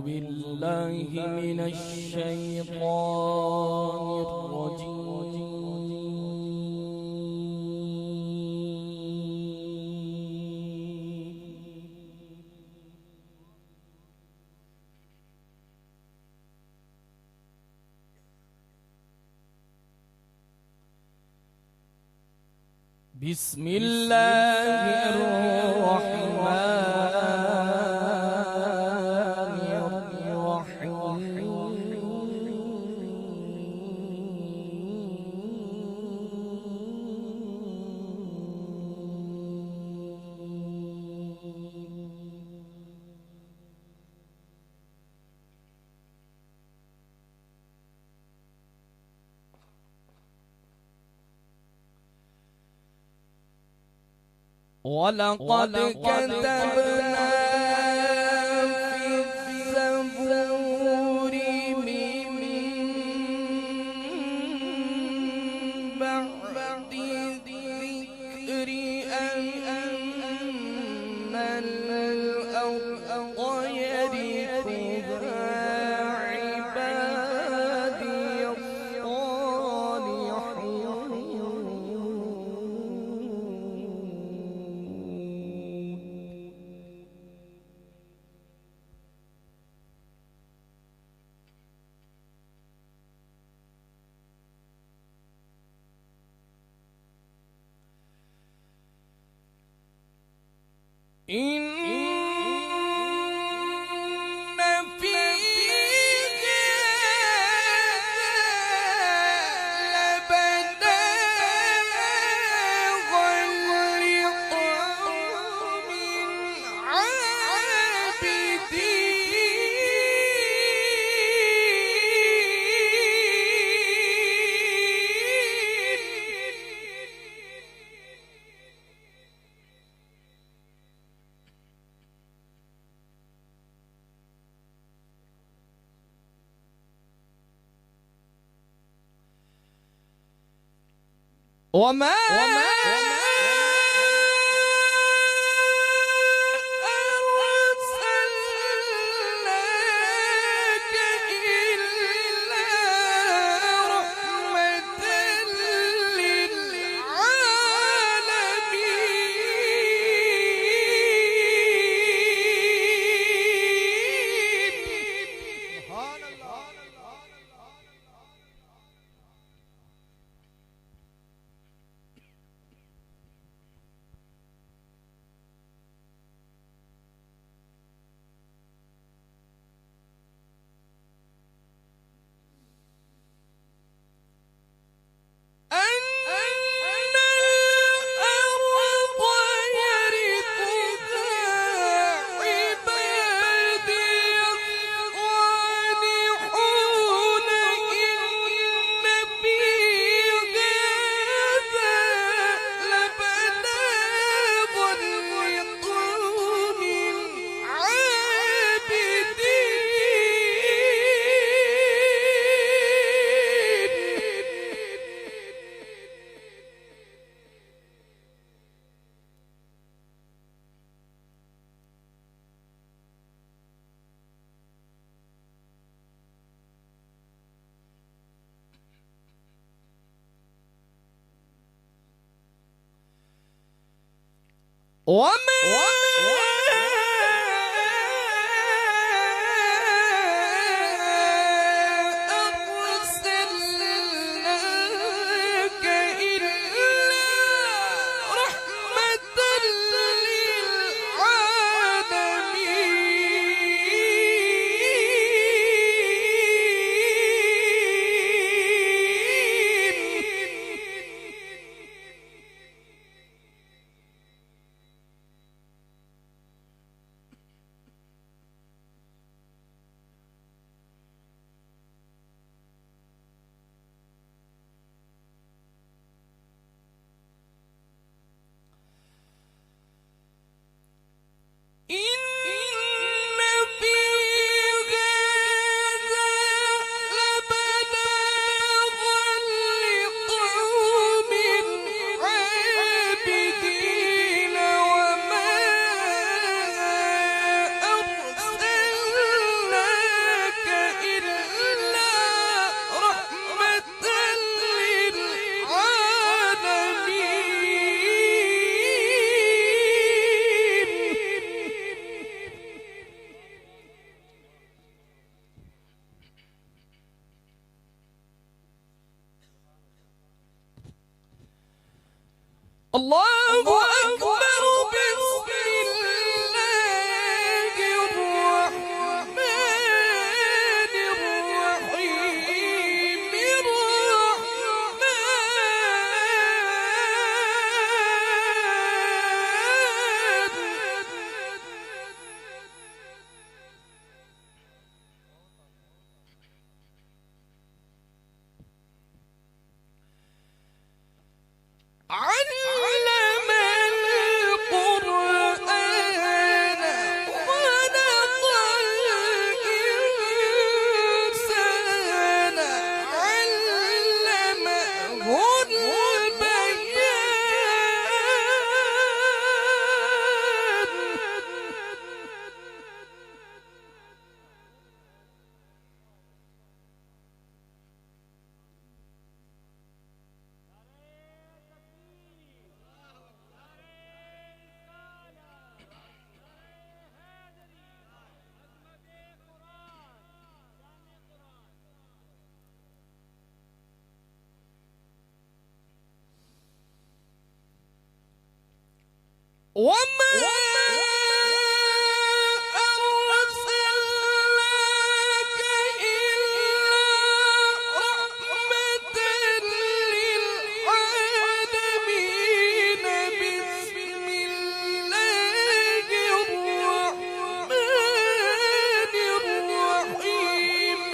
بالله من الشيطان الرجيم. بسم الله الرحمن الرحيم. ولقد كتبنا في الزبور من بعد الذكر أن الأرض يرثها عبادي إن في لبلاغا لقوم وما أرسلناك إلا رحمة للعالمين. سبحان الله. وما أرسلناك إلا رحمة للعالمين. الله أكبر بسم الله الرحمن الرحيم علم القرآن خلق الإنسان علمه البيان وما أرسلناك إلا رحمة للعالمين بسم الله الرحمن الرحيم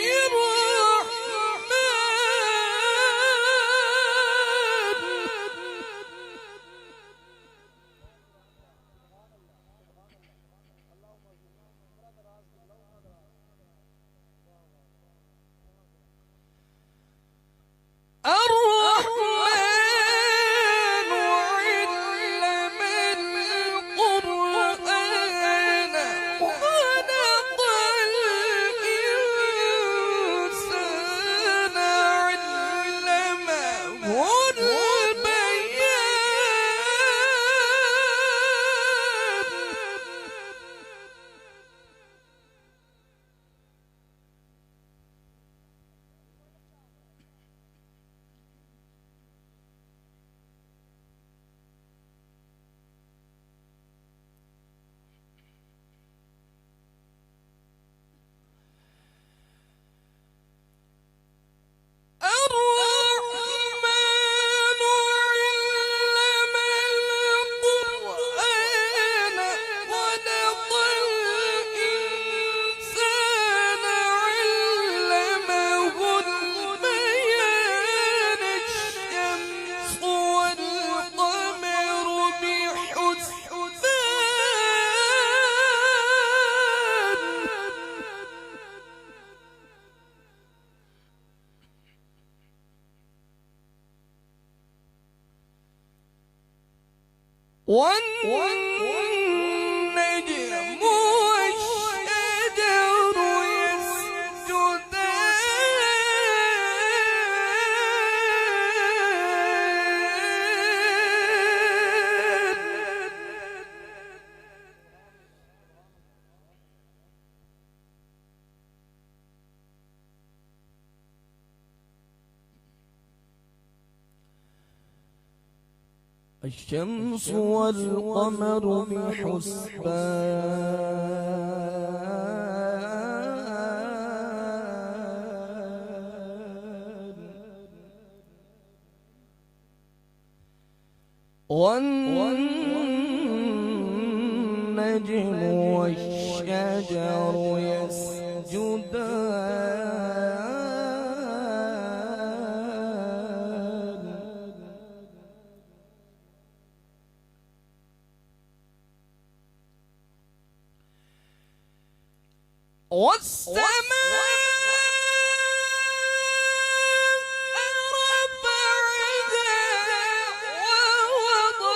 الرحمن علم القرآن خلق الإنسان علمه والنجم والشجر الشمس والقمر بحسبان والنجم والشجر يسجدان والسماء رفعها ووضع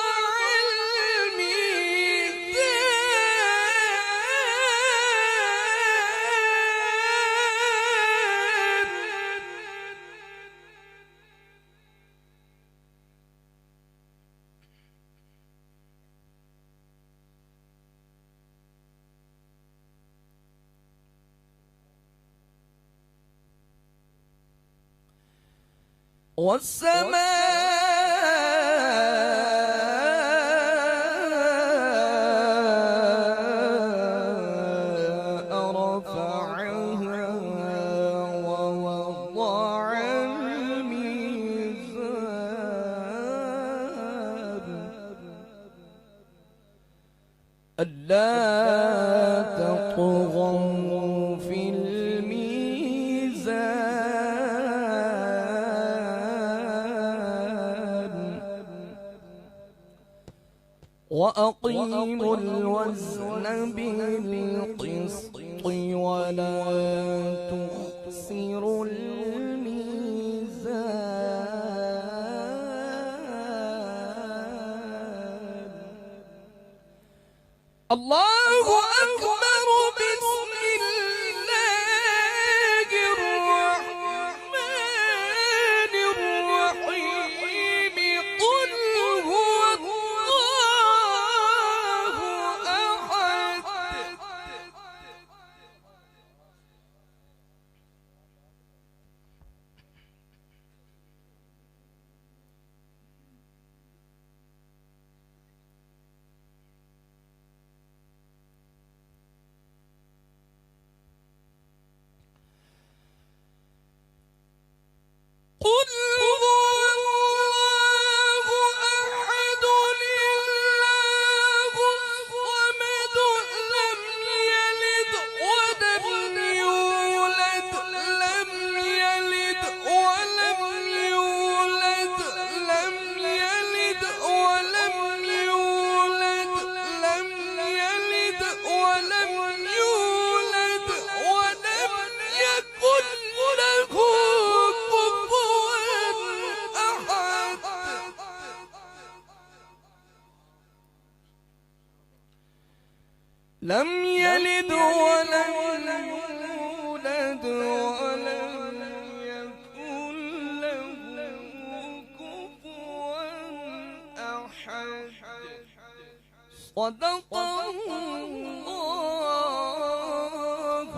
والسماء رفعها ووضع الميزان ألا تطغوا في الميزان وأقيموا الوزن بالقسط ولا تخسروا الميزان الله أكبر بسم الله الرحمن الرحيم قل هو الله أحد قل هو الله أحد الله الصمد لم يلد ولم يولد لم يلد ولم يولد لم يلد ولم يولد لم يلد ولم يولد ولم يكن له لم يلد ولم يولد ولم يكن له كفوا أحد صدق الله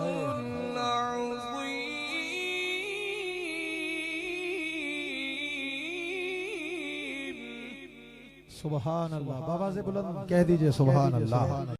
العظيم सुभान अल्लाह। बाबा से बुलंद कह दीजिए सुभान अल्लाह।